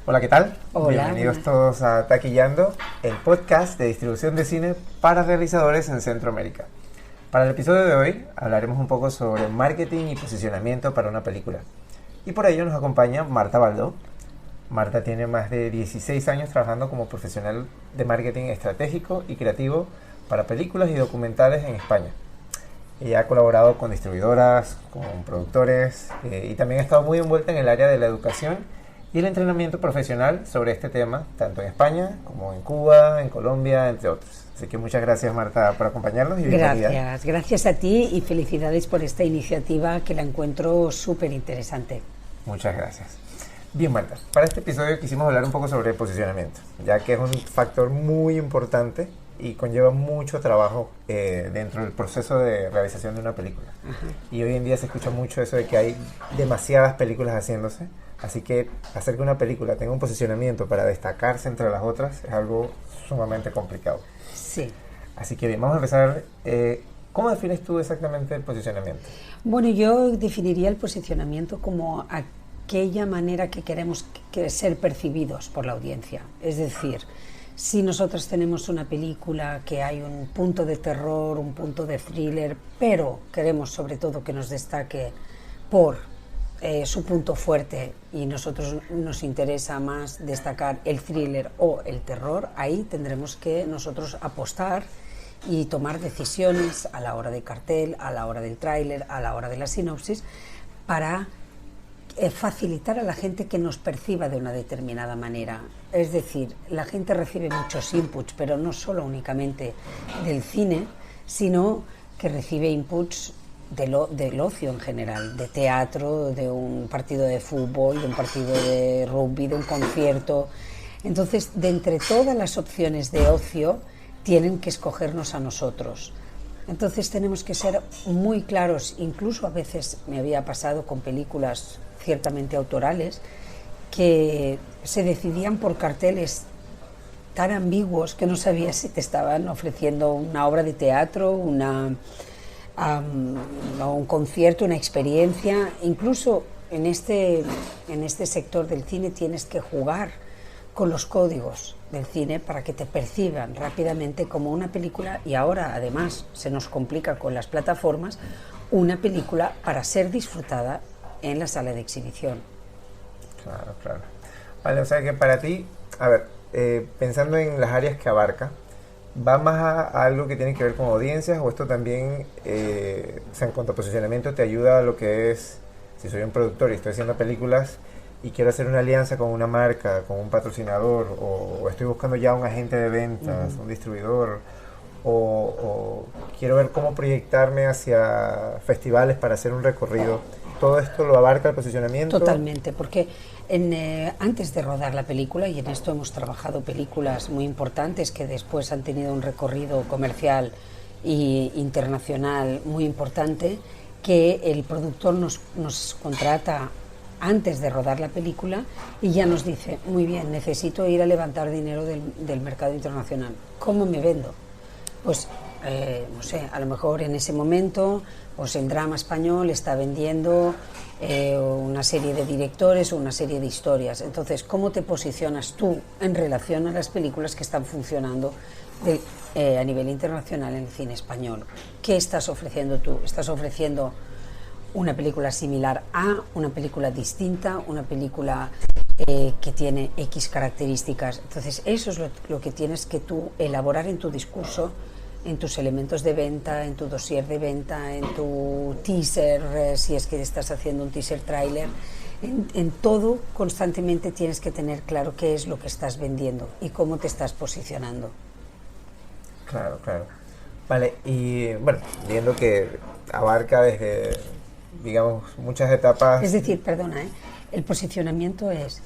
Hola, ¿qué tal? Hola, Bienvenidos buenas. todos a Taquillando, el podcast de distribución de cine para realizadores en Centroamérica. Para el episodio de hoy hablaremos un poco sobre marketing y posicionamiento para una película. Y por ello nos acompaña Marta Baldó. Marta tiene más de 16 años trabajando como profesional de marketing estratégico y creativo para películas y documentales en España. Ella ha colaborado con distribuidoras, con productores y también ha estado muy envuelta en el área de la educación y el entrenamiento profesional sobre este tema, tanto en España como en Cuba, en Colombia, entre otros. Así que muchas gracias, Marta, por acompañarnos y bienvenida. Gracias a ti y felicidades por esta iniciativa que la encuentro súper interesante. Muchas gracias. Bien, Marta, para este episodio quisimos hablar un poco sobre el posicionamiento, ya que es un factor muy importante y conlleva mucho trabajo dentro del proceso de realización de una película. Ajá. Y hoy en día se escucha mucho eso de que hay demasiadas películas haciéndose, así que hacer que una película tenga un posicionamiento para destacarse entre las otras es algo sumamente complicado. Sí. Así que bien, vamos a empezar. ¿Cómo defines tú exactamente el posicionamiento? Bueno, yo definiría el posicionamiento como aquella manera que queremos ser percibidos por la audiencia. Es decir, si nosotros tenemos una película que hay un punto de terror, un punto de thriller, pero queremos sobre todo que nos destaque por su punto fuerte y nosotros nos interesa más destacar el thriller o el terror, ahí tendremos que nosotros apostar y tomar decisiones a la hora del cartel, a la hora del tráiler, a la hora de la sinopsis, para facilitar a la gente que nos perciba de una determinada manera. Es decir, la gente recibe muchos inputs, pero no solo únicamente del cine, sino que recibe inputs del ocio en general, de teatro, de un partido de fútbol, de un partido de rugby, de un concierto. Entonces, de entre todas las opciones de ocio, tienen que escogernos a nosotros. Entonces tenemos que ser muy claros, incluso a veces me había pasado con películas ciertamente autorales, que se decidían por carteles tan ambiguos que no sabías si te estaban ofreciendo una obra de teatro, un concierto, una experiencia. Incluso en este sector del cine tienes que jugar con los códigos del cine para que te perciban rápidamente como una película, y ahora además se nos complica con las plataformas, una película para ser disfrutada en la sala de exhibición. Claro, claro. Vale, o sea que para ti, a ver, pensando en las áreas que abarca, ¿va más a algo que tiene que ver con audiencias o esto también, o sea, en cuanto a posicionamiento, te ayuda a lo que es, si soy un productor y estoy haciendo películas y quiero hacer una alianza con una marca, con un patrocinador, o estoy buscando ya un agente de ventas, un distribuidor, o quiero ver cómo proyectarme hacia festivales para hacer un recorrido? ¿Todo esto lo abarca el posicionamiento? Totalmente, porque antes de rodar la película, y en esto hemos trabajado películas muy importantes que después han tenido un recorrido comercial e internacional muy importante, que el productor nos contrata antes de rodar la película y ya nos dice, muy bien, necesito ir a levantar dinero del mercado internacional. ¿Cómo me vendo? Pues, no sé, a lo mejor en ese momento pues el drama español está vendiendo una serie de directores o una serie de historias. Entonces, ¿cómo te posicionas tú en relación a las películas que están funcionando a nivel internacional en el cine español? ¿Qué estás ofreciendo tú? ¿Estás ofreciendo una película similar a una película distinta, una película que tiene X características? Entonces eso es lo que tienes que tú elaborar en tu discurso, en tus elementos de venta, en tu dossier de venta, en tu teaser, si es que estás haciendo un teaser trailer. En todo constantemente tienes que tener claro qué es lo que estás vendiendo y cómo te estás posicionando. Claro, claro. Vale, y bueno, viendo que abarca desde, digamos, muchas etapas. Es decir, perdona, el posicionamiento es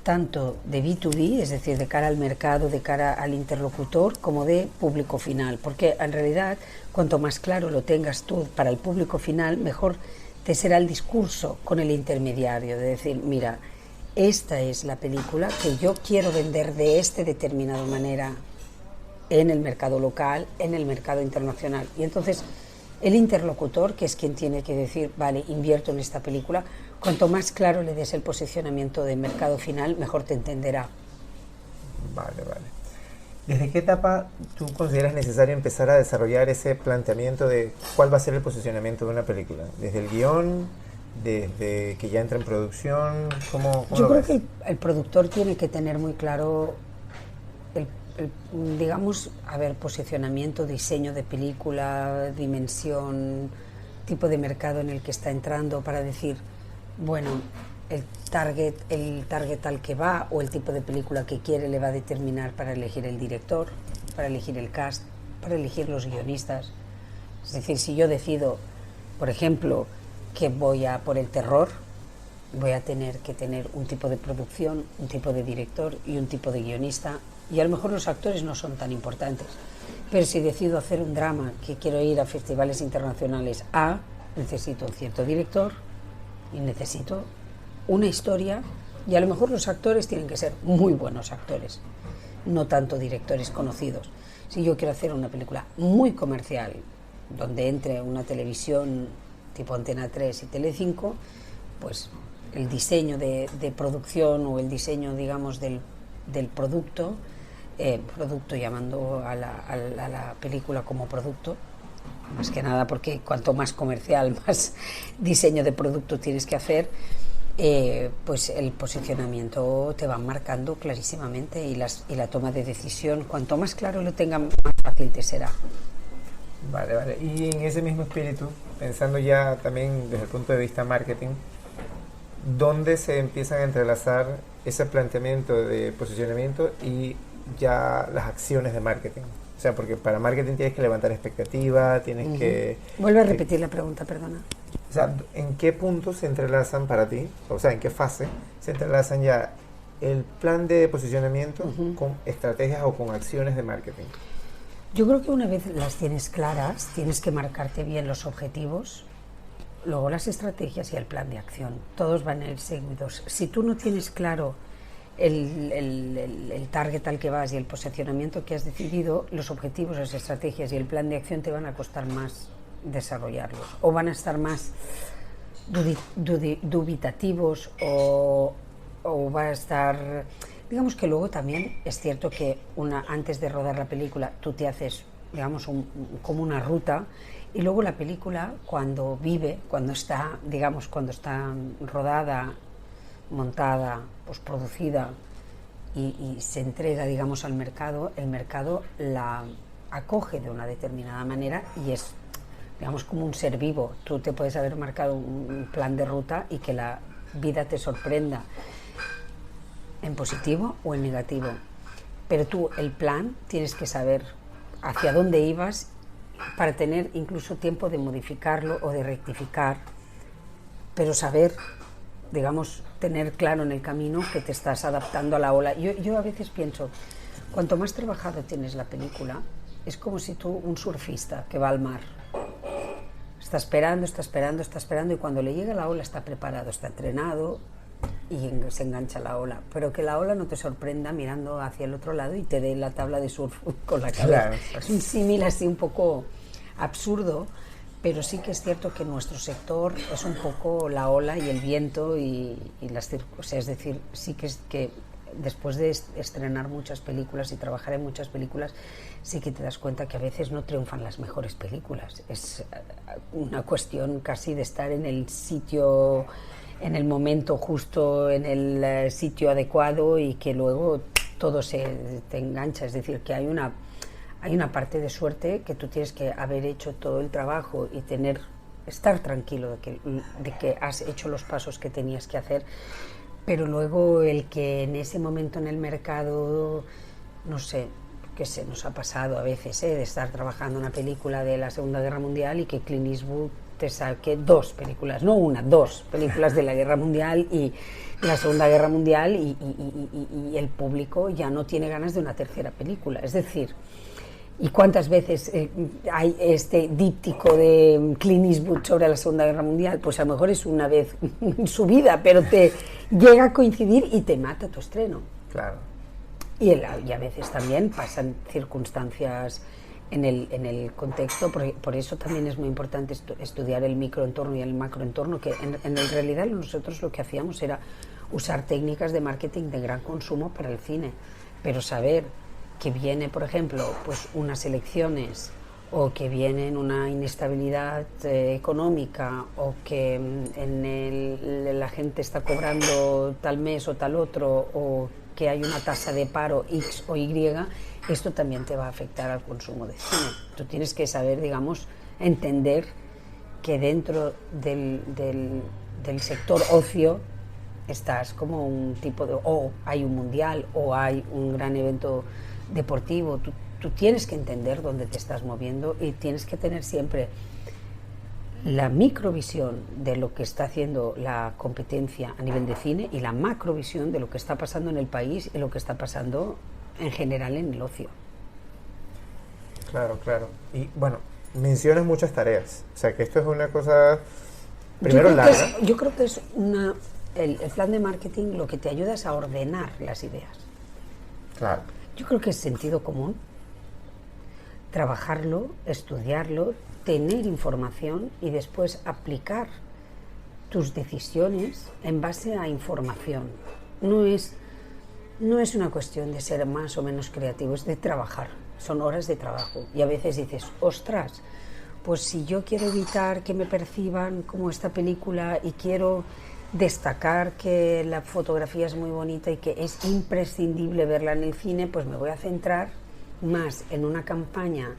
tanto de B2B, es decir, de cara al mercado, de cara al interlocutor, como de público final, porque en realidad cuanto más claro lo tengas tú para el público final, mejor te será el discurso con el intermediario, de decir, mira, esta es la película que yo quiero vender de determinada manera en el mercado local, en el mercado internacional. Y entonces el interlocutor, que es quien tiene que decir, vale, invierto en esta película, Cuanto más claro le des el posicionamiento de mercado final, mejor te entenderá. Vale, vale. ¿Desde qué etapa tú consideras necesario empezar a desarrollar ese planteamiento de cuál va a ser el posicionamiento de una película? ¿Desde el guión? ¿Desde que ya entra en producción? ¿Cómo Yo lo creo ves? que el productor tiene que tener muy claro digamos, posicionamiento, diseño de película, dimensión, tipo de mercado en el que está entrando, para decir, bueno, el target al que va o el tipo de película que quiere le va a determinar para elegir el director, para elegir el cast, para elegir los guionistas. Es decir, si yo decido, por ejemplo, que voy a por el terror, voy a tener que tener un tipo de producción, un tipo de director y un tipo de guionista, y a lo mejor los actores no son tan importantes, pero si decido hacer un drama que quiero ir a festivales internacionales necesito un cierto director y necesito una historia, y a lo mejor los actores tienen que ser muy buenos actores, no tanto directores conocidos. Si yo quiero hacer una película muy comercial, donde entre una televisión tipo Antena 3 y Telecinco, pues el diseño de producción o el diseño, digamos, del producto, producto llamando a la película como producto, más que nada porque cuanto más comercial, más diseño de producto tienes que hacer, pues el posicionamiento te va marcando clarísimamente, y la toma de decisión, cuanto más claro lo tenga, más fácil te será. Vale, vale. Y en ese mismo espíritu, pensando ya también desde el punto de vista marketing, ¿dónde se empiezan a entrelazar ese planteamiento de posicionamiento y ya las acciones de marketing? O sea, porque para marketing tienes que levantar expectativa, tienes que... Vuelve a repetir la pregunta, perdona. O sea, ¿en qué puntos se entrelazan para ti? O sea, ¿en qué fase se entrelazan ya el plan de posicionamiento con estrategias o con acciones de marketing? Yo creo que una vez las tienes claras, tienes que marcarte bien los objetivos, luego las estrategias y el plan de acción. Todos van a ir seguidos. Si tú no tienes claro el target al que vas y el posicionamiento que has decidido, los objetivos, las estrategias y el plan de acción te van a costar más desarrollarlos, o van a estar más dubitativos, o va a estar... Digamos que luego también es cierto que antes de rodar la película tú te haces, digamos, como una ruta, y luego la película, cuando está rodada, montada, postproducida y se entrega, digamos, al mercado, el mercado la acoge de una determinada manera y es, digamos, como un ser vivo. Tú te puedes haber marcado un plan de ruta y que la vida te sorprenda en positivo o en negativo, pero tú el plan tienes que saber hacia dónde ibas para tener incluso tiempo de modificarlo o de rectificar, pero saber, digamos, tener claro en el camino que te estás adaptando a la ola. Yo a veces pienso, cuanto más trabajado tienes la película, es como si tú, un surfista que va al mar, está esperando, y cuando le llega la ola está preparado, está entrenado y se engancha la ola, pero que la ola no te sorprenda mirando hacia el otro lado y te dé la tabla de surf con la cabeza. Claro. Es un símil así un poco absurdo, pero sí que es cierto que nuestro sector es un poco la ola y el viento y las circunstancias. Es decir, sí que es que después de estrenar muchas películas y trabajar en muchas películas, sí que te das cuenta que a veces no triunfan las mejores películas. Es una cuestión casi de estar en el sitio, en el momento justo, en el sitio adecuado, y que luego todo te engancha. Es decir, que hay una parte de suerte, que tú tienes que haber hecho todo el trabajo y estar tranquilo de que has hecho los pasos que tenías que hacer, pero luego el que en ese momento en el mercado, no sé, qué sé, nos ha pasado a veces, de estar trabajando una película de la Segunda Guerra Mundial y que Clint Eastwood te saque dos películas de la Guerra Mundial y la Segunda Guerra Mundial, y el público ya no tiene ganas de una tercera película. Es decir, ¿y cuántas veces hay este díptico de Clint Eastwood sobre la Segunda Guerra Mundial? Pues a lo mejor es una vez en su vida, pero te llega a coincidir y te mata tu estreno. Claro. Y a veces también pasan circunstancias en el contexto, por eso también es muy importante estudiar el microentorno y el macroentorno, que en realidad nosotros lo que hacíamos era usar técnicas de marketing de gran consumo para el cine, pero saber que viene, por ejemplo, pues unas elecciones, o que viene una inestabilidad económica, o que la gente está cobrando tal mes o tal otro, o que hay una tasa de paro X o Y, esto también te va a afectar al consumo de cine. Tú tienes que saber, digamos, entender que dentro del sector ocio estás como un tipo de... o hay un mundial, o hay un gran evento deportivo. Tú tienes que entender dónde te estás moviendo y tienes que tener siempre la microvisión de lo que está haciendo la competencia a nivel de cine y la macrovisión de lo que está pasando en el país y lo que está pasando en general en el ocio. Claro, claro. Y bueno, mencionas muchas tareas. O sea, que esto es una cosa, primero, larga. Yo creo que es el plan de marketing lo que te ayuda es a ordenar las ideas. Claro. Yo creo que es sentido común, trabajarlo, estudiarlo, tener información y después aplicar tus decisiones en base a información. No es una cuestión de ser más o menos creativo, es de trabajar, son horas de trabajo. Y a veces dices, ostras, pues si yo quiero evitar que me perciban como esta película y quiero destacar que la fotografía es muy bonita y que es imprescindible verla en el cine, pues me voy a centrar más en una campaña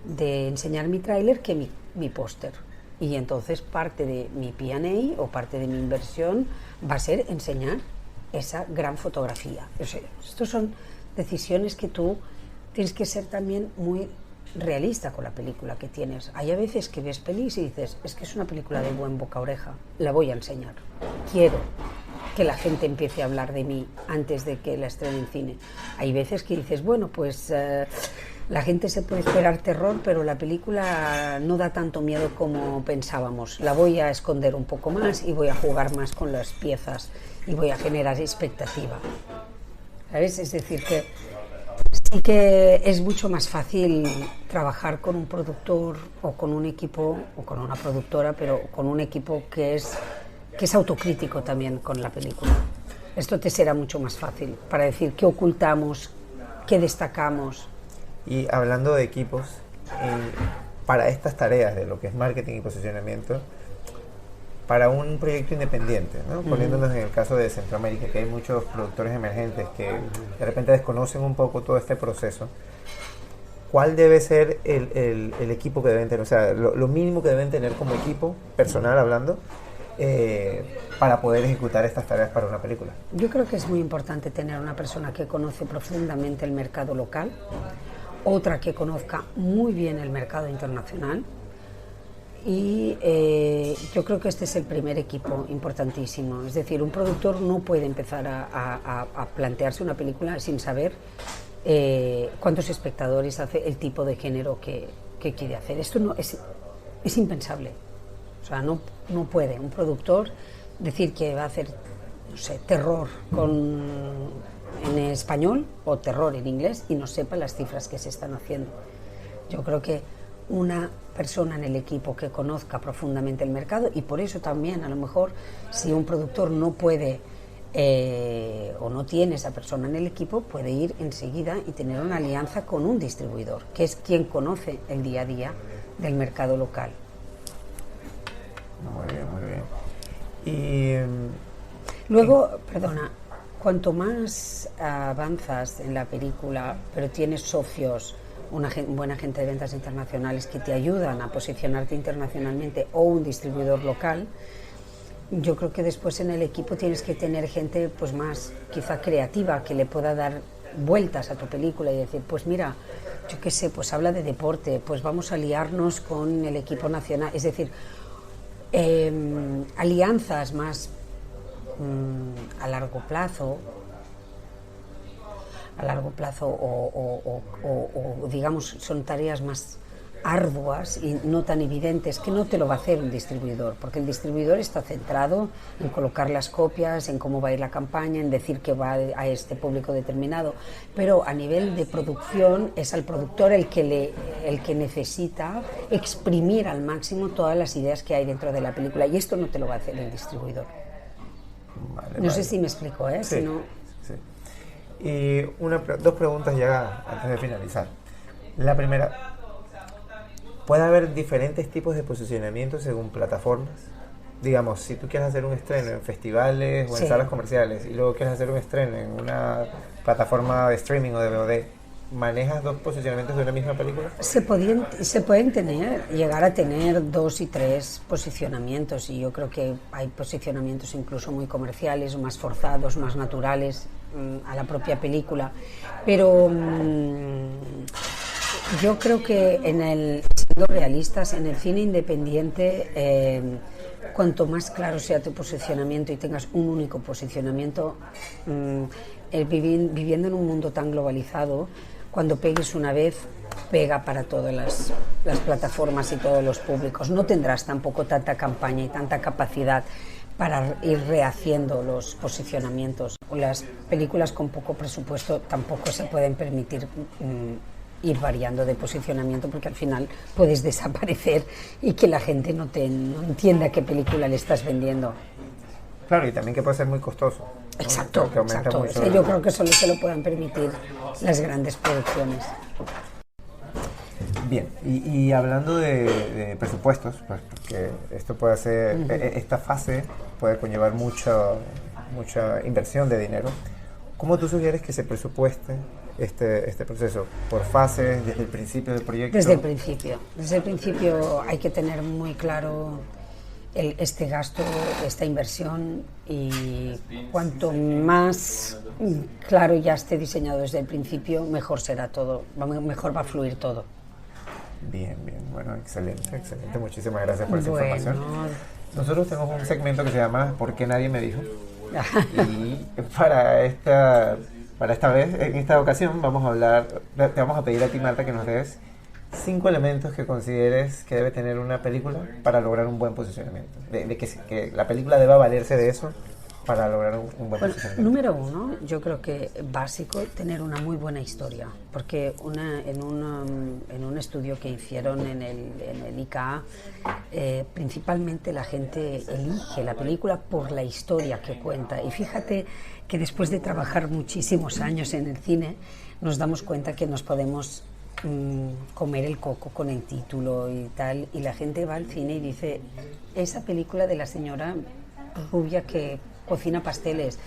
de enseñar mi tráiler que mi póster. Y entonces parte de mi P&A o parte de mi inversión va a ser enseñar esa gran fotografía. O sea, estas son decisiones que tú tienes que ser también muy realista con la película que tienes. Hay a veces que ves pelis y dices, es que es una película de buen boca a oreja, la voy a enseñar. Quiero que la gente empiece a hablar de mí antes de que la estrene en cine. Hay veces que dices, bueno, pues la gente se puede esperar terror, pero la película no da tanto miedo como pensábamos. La voy a esconder un poco más y voy a jugar más con las piezas y voy a generar expectativa. ¿Sabes? Es decir, que sí que es mucho más fácil trabajar con un productor o con un equipo o con una productora, pero con un equipo que es autocrítico también con la película. Esto te será mucho más fácil para decir qué ocultamos, qué destacamos. Y hablando de equipos, para estas tareas de lo que es marketing y posicionamiento, para un proyecto independiente, ¿no? Poniéndonos en el caso de Centroamérica, que hay muchos productores emergentes que de repente desconocen un poco todo este proceso, ¿cuál debe ser el equipo que deben tener? O sea, lo mínimo que deben tener como equipo, personal hablando, para poder ejecutar estas tareas para una película. Yo creo que es muy importante tener una persona que conoce profundamente el mercado local, otra que conozca muy bien el mercado internacional, y yo creo que este es el primer equipo importantísimo. Es decir, un productor no puede empezar a plantearse una película sin saber cuántos espectadores hace, el tipo de género que quiere hacer. Esto no es impensable. O sea, no puede un productor decir que va a hacer, no sé, terror en español o terror en inglés y no sepa las cifras que se están haciendo. Yo creo que una persona en el equipo que conozca profundamente el mercado, y por eso también a lo mejor si un productor no puede o no tiene esa persona en el equipo, puede ir enseguida y tener una alianza con un distribuidor, que es quien conoce el día a día del mercado local. Muy bien, muy bien. Y luego, perdona, cuanto más avanzas en la película, pero tienes socios, un buen agente de ventas internacionales que te ayudan a posicionarte internacionalmente o un distribuidor local, yo creo que después en el equipo tienes que tener gente pues más quizá creativa, que le pueda dar vueltas a tu película y decir, pues mira, yo qué sé, pues habla de deporte, pues vamos a aliarnos con el equipo nacional. Es decir, alianzas más a largo plazo o digamos son tareas más arduas y no tan evidentes, que no te lo va a hacer un distribuidor, porque el distribuidor está centrado en colocar las copias, en cómo va a ir la campaña, en decir que va a este público determinado, pero a nivel de producción es al productor el que necesita exprimir al máximo todas las ideas que hay dentro de la película, y esto no te lo va a hacer el distribuidor. No sé si me explico, ¿eh? Sí, Si no... sí. Y dos preguntas ya antes de finalizar. La primera, ¿puede haber diferentes tipos de posicionamiento según plataformas? Digamos, si tú quieres hacer un estreno en festivales o en salas comerciales y luego quieres hacer un estreno en una plataforma de streaming o de VOD, ¿manejas dos posicionamientos de una misma película? Se pueden llegar a tener 2 y 3 posicionamientos, y yo creo que hay posicionamientos incluso muy comerciales, más forzados, más naturales a la propia película, pero yo creo que siendo realistas, en el cine independiente, cuanto más claro sea tu posicionamiento y tengas un único posicionamiento, viviendo en un mundo tan globalizado, cuando pegues una vez, pega para todas las plataformas y todos los públicos. No tendrás tampoco tanta campaña y tanta capacidad para ir rehaciendo los posicionamientos. Las películas con poco presupuesto tampoco se pueden permitir ir variando de posicionamiento, porque al final puedes desaparecer y que la gente no entienda qué película le estás vendiendo. Claro, y también que puede ser muy costoso, ¿no? Exacto, exacto. O sea, yo creo que solo se lo puedan permitir las grandes producciones. Bien, y hablando de presupuestos, pues porque esto puede ser, esta fase puede conllevar mucha inversión de dinero, ¿cómo tú sugieres que se presupueste este proceso? ¿Por fases, desde el principio del proyecto? Desde el principio hay que tener muy claro este gasto, esta inversión, y cuanto más claro ya esté diseñado desde el principio, mejor será todo, mejor va a fluir todo. Bien, bueno, excelente, muchísimas gracias por esa información. Nosotros tenemos un segmento que se llama ¿Por qué nadie me dijo? Y para esta vez, en esta ocasión, te vamos a pedir a ti, Marta, que nos des 5 elementos que consideres que debe tener una película para lograr un buen posicionamiento. Que la película deba valerse de eso para lograr un buen posicionamiento. Número 1, yo creo que básico, tener una muy buena historia, porque en un estudio que hicieron en el ICA, principalmente la gente elige la película por la historia que cuenta, y fíjate que después de trabajar muchísimos años en el cine, nos damos cuenta que nos podemos comer el coco con el título y tal, y la gente va al cine y dice, esa película de la señora rubia que cocina pasteles,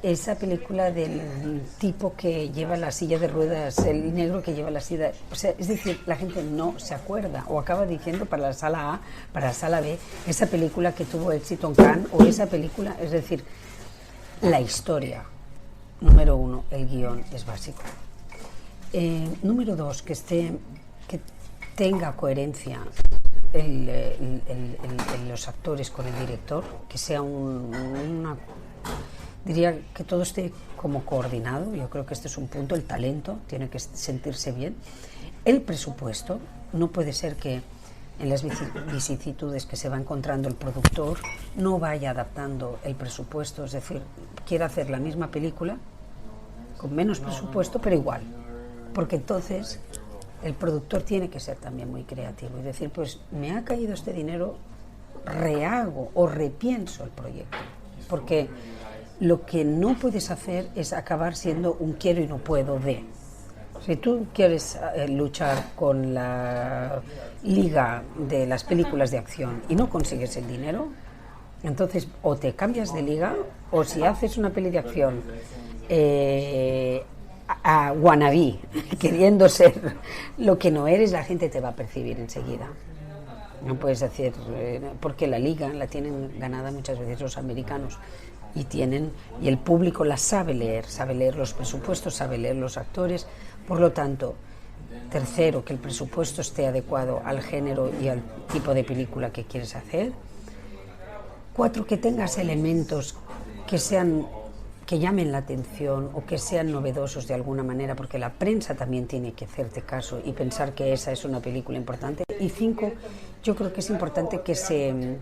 esa película del tipo que lleva la silla de ruedas, el negro que lleva la silla, o sea, es decir, la gente no se acuerda, o acaba diciendo para la sala A, para la sala B, esa película que tuvo éxito en Cannes, o esa película, es decir, la historia. Número 1, el guión es básico. Número 2, que tenga coherencia los actores con el director, que sea diría que todo esté como coordinado. Yo creo que este es un punto. El talento tiene que sentirse bien. El presupuesto, no puede ser que en las vicisitudes que se va encontrando el productor no vaya adaptando el presupuesto, es decir, quiera hacer la misma película con menos presupuesto pero igual, porque entonces el productor tiene que ser también muy creativo y decir, pues me ha caído este dinero, rehago o repienso el proyecto, porque lo que no puedes hacer es acabar siendo un quiero y no puedo de. Si tú quieres luchar con la liga de las películas de acción y no consigues el dinero, entonces o te cambias de liga, o si haces una peli de acción a wannabe, queriendo ser lo que no eres, la gente te va a percibir enseguida. No puedes decir, porque la liga la tienen ganada muchas veces los americanos y el público la sabe leer los presupuestos, sabe leer los actores. Por lo tanto, tercero, que el presupuesto esté adecuado al género y al tipo de película que quieres hacer. 4, que tengas elementos que que llamen la atención o que sean novedosos de alguna manera, porque la prensa también tiene que hacerte caso y pensar que esa es una película importante. Y 5, yo creo que es importante que esté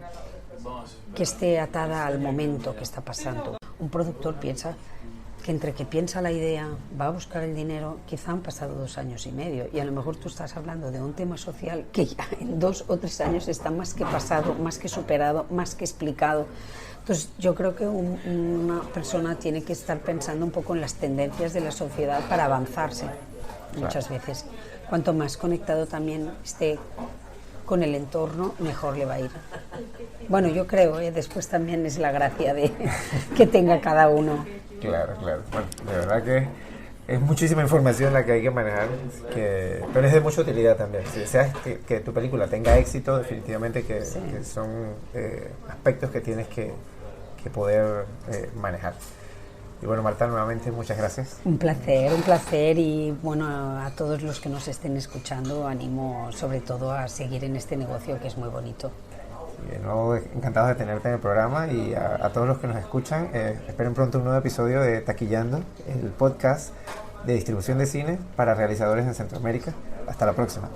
atada al momento que está pasando. Un productor piensa que entre que piensa la idea, va a buscar el dinero, quizá han pasado 2 años y medio, y a lo mejor tú estás hablando de un tema social que ya en 2 o 3 años está más que pasado, más que superado, más que explicado. Entonces yo creo que una persona tiene que estar pensando un poco en las tendencias de la sociedad para avanzarse. Muchas veces, cuanto más conectado también esté con el entorno, mejor le va a ir. Bueno, yo creo, después también es la gracia de que tenga cada uno. Claro. Bueno, de verdad que es muchísima información la que hay que manejar, pero es de mucha utilidad también. Si deseas que tu película tenga éxito, definitivamente que son aspectos que tienes que poder manejar. Y bueno, Marta, nuevamente muchas gracias. Un placer, y bueno, a todos los que nos estén escuchando animo sobre todo a seguir en este negocio que es muy bonito. Y de nuevo, encantados de tenerte en el programa, y a todos los que nos escuchan, esperen pronto un nuevo episodio de Taquillando, el podcast de distribución de cine para realizadores en Centroamérica. Hasta la próxima.